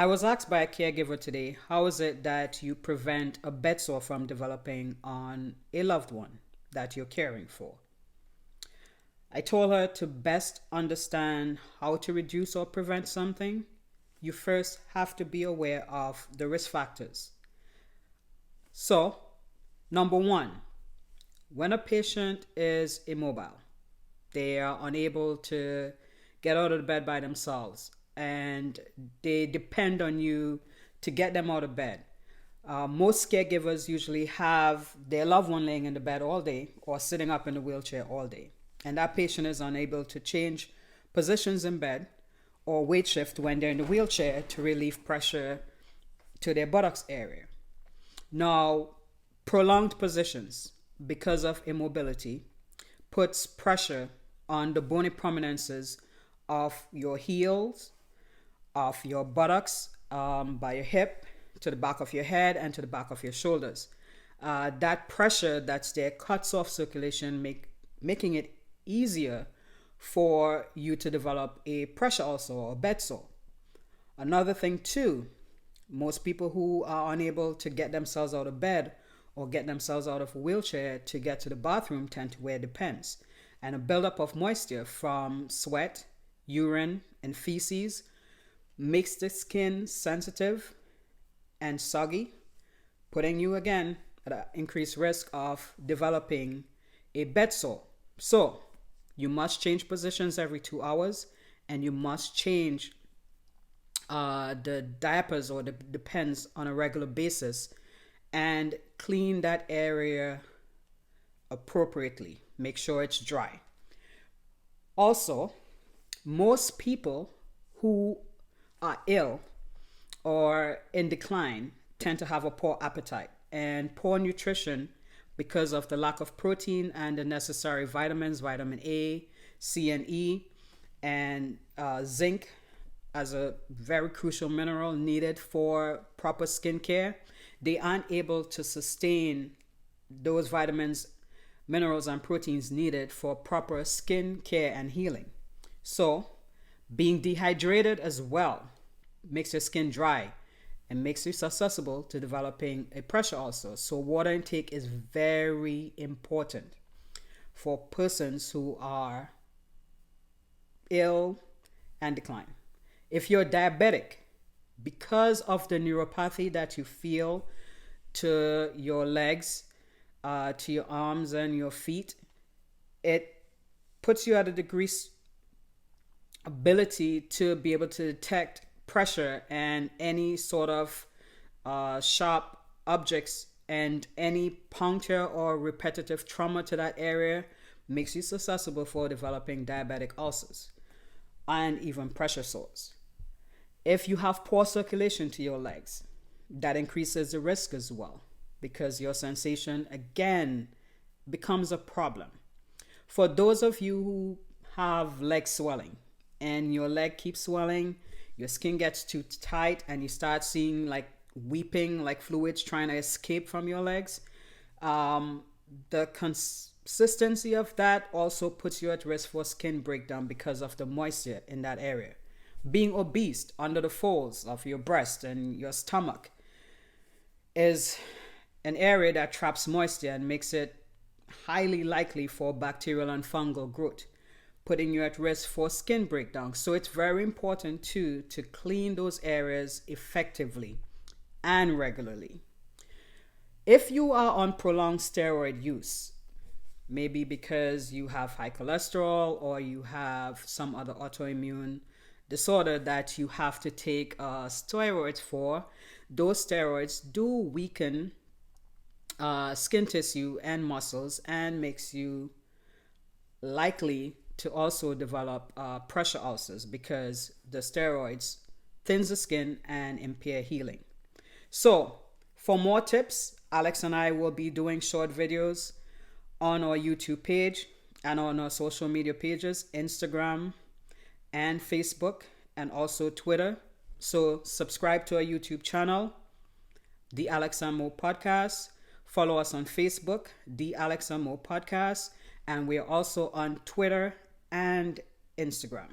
I was asked by a caregiver today, how is it that you prevent a bedsore from developing on a loved one that you're caring for? I told her to best understand how to reduce or prevent something, you first have to be aware of the risk factors. So, number one, when a patient is immobile, they are unable to get out of the bed by themselves and they depend on you to get them out of bed. Most caregivers usually have their loved one laying in the bed all day or sitting up in the wheelchair all day. And that patient is unable to change positions in bed or weight shift when they're in the wheelchair to relieve pressure to their buttocks area. Now, prolonged positions because of immobility puts pressure on the bony prominences of your heels, of your buttocks, by your hip, to the back of your head, and to the back of your shoulders. That pressure that's there cuts off circulation, making it easier for you to develop a pressure ulcer or a bedsore. Another thing too, most people who are unable to get themselves out of bed or get themselves out of a wheelchair to get to the bathroom tend to wear Depends. And a buildup of moisture from sweat, urine, and feces makes the skin sensitive and soggy, putting you again at an increased risk of developing a bedsore. So, you must change positions every 2 hours, and you must change the diapers or the Depends on a regular basis and clean that area appropriately. Make sure it's dry. Also, most people who are ill or in decline tend to have a poor appetite and poor nutrition because of the lack of protein and the necessary vitamins, vitamin A, C, and E, and zinc as a very crucial mineral needed for proper skin care. They aren't able to sustain those vitamins, minerals, and proteins needed for proper skin care and healing. So, being dehydrated as well makes your skin dry and makes you susceptible to developing a pressure ulcer. So water intake is very important for persons who are ill and decline. If you're diabetic, because of the neuropathy that you feel to your legs, to your arms and your feet, it puts you at a decreased ability to be able to detect pressure and any sort of sharp objects, and any puncture or repetitive trauma to that area makes you susceptible for developing diabetic ulcers and even pressure sores. If you have poor circulation to your legs, that increases the risk as well because your sensation again becomes a problem. For those of you who have leg swelling and your leg keeps swelling, your skin gets too tight and you start seeing like weeping, like fluids trying to escape from your legs. The consistency of that also puts you at risk for skin breakdown because of the moisture in that area. Being obese under the folds of your breast and your stomach is an area that traps moisture and makes it highly likely for bacterial and fungal growth, putting you at risk for skin breakdown. So it's very important too to clean those areas effectively and regularly. If you are on prolonged steroid use, maybe because you have high cholesterol or you have some other autoimmune disorder that you have to take steroids for, those steroids do weaken skin tissue and muscles and makes you likely to also develop pressure ulcers because the steroids thins the skin and impair healing. So for more tips, Alex and I will be doing short videos on our YouTube page and on our social media pages, Instagram and Facebook, and also Twitter. So subscribe to our YouTube channel, The Alex and Mo Podcast. Follow us on Facebook, The Alex and Mo Podcast. And we're also on Twitter and Instagram.